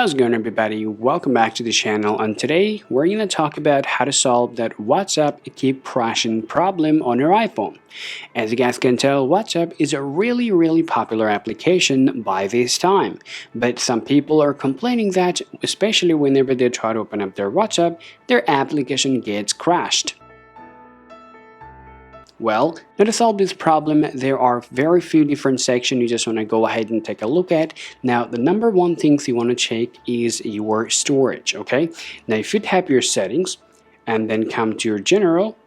How's it going, everybody? Welcome back to the channel, and today we're going to talk about how to solve that WhatsApp keep crashing problem on your iPhone. As you guys can tell, WhatsApp is a really popular application by this time, but some people are complaining that, especially whenever they try to open up their WhatsApp, their application gets crashed. Well, now to solve this problem, there are very few different sections you just want to go ahead and take a look at. Now, the number one things you want to check is your storage, okay? Now, if you tap your settings and then come to your general,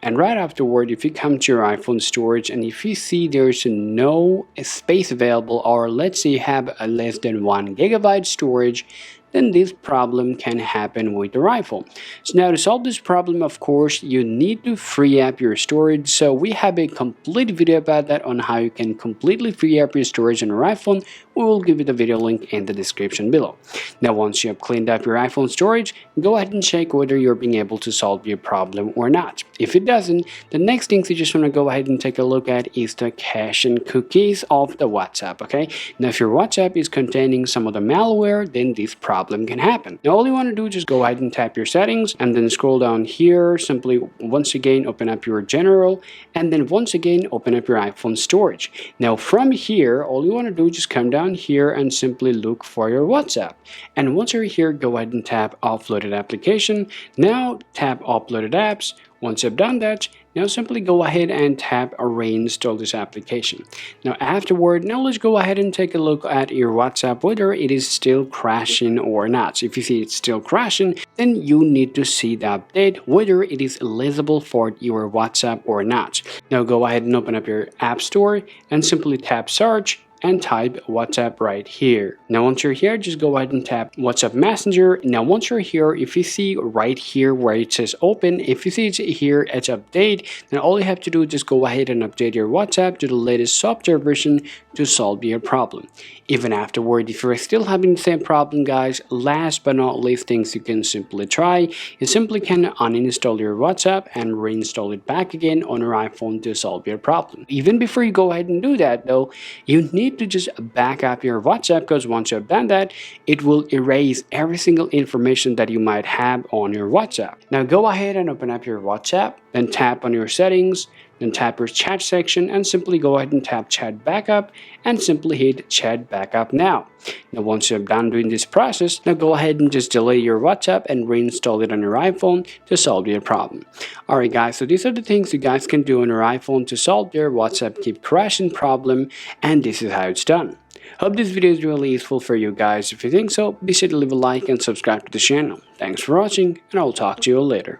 and right afterward, if you come to your iPhone storage and if you see there's no space available, or let's say you have a less than 1 GB storage, then this problem can happen with your iPhone. So now to solve this problem, of course, you need to free up your storage. So we have a complete video about that on how you can completely free up your storage on your iPhone. We will give you the video link in the description below. Now, once you have cleaned up your iPhone storage, go ahead and check whether you're being able to solve your problem or not. If it doesn't, the next things you just want to go ahead and take a look at is the cache and cookies of the WhatsApp, okay? Now, if your WhatsApp is containing some of the malware, then this problem can happen. Now, all you want to do is just go ahead and tap your settings and then scroll down here. Simply, once again, open up your general and then once again, open up your iPhone storage. Now, from here, all you want to do is just come down here and simply look for your WhatsApp. And once you're here, go ahead and tap offloaded application. Now, tap uploaded apps. Once you've done that, now simply go ahead and tap reinstall this application. Now afterward, now let's go ahead and take a look at your WhatsApp, whether it is still crashing or not. So if you see it's still crashing, then you need to see the update, whether it is eligible for your WhatsApp or not. Now go ahead and open up your App Store and simply tap search and type WhatsApp right here. Now once you're here, just go ahead and tap WhatsApp Messenger. Now once you're here, if you see right here where it says open, if you see it's here it's update, then all you have to do is just go ahead and update your WhatsApp to the latest software version to solve your problem. Even afterward, if you're still having the same problem, guys, last but not least things you can simply try, you simply can uninstall your WhatsApp and reinstall it back again on your iPhone to solve your problem. Even before you go ahead and do that though, you need to just back up your WhatsApp, because once you've done that, it will erase every single information that you might have on your WhatsApp. Now go ahead and open up your WhatsApp, then tap on your settings, then tap your chat section and simply go ahead and tap chat backup and simply hit chat backup now. Now once you're done doing this process, now go ahead and just delete your WhatsApp and reinstall it on your iPhone to solve your problem. Alright guys, so these are the things you guys can do on your iPhone to solve your WhatsApp keep crashing problem, and this is how it's done. Hope this video is really useful for you guys. If you think so, be sure to leave a like and subscribe to the channel. Thanks for watching, and I'll talk to you later.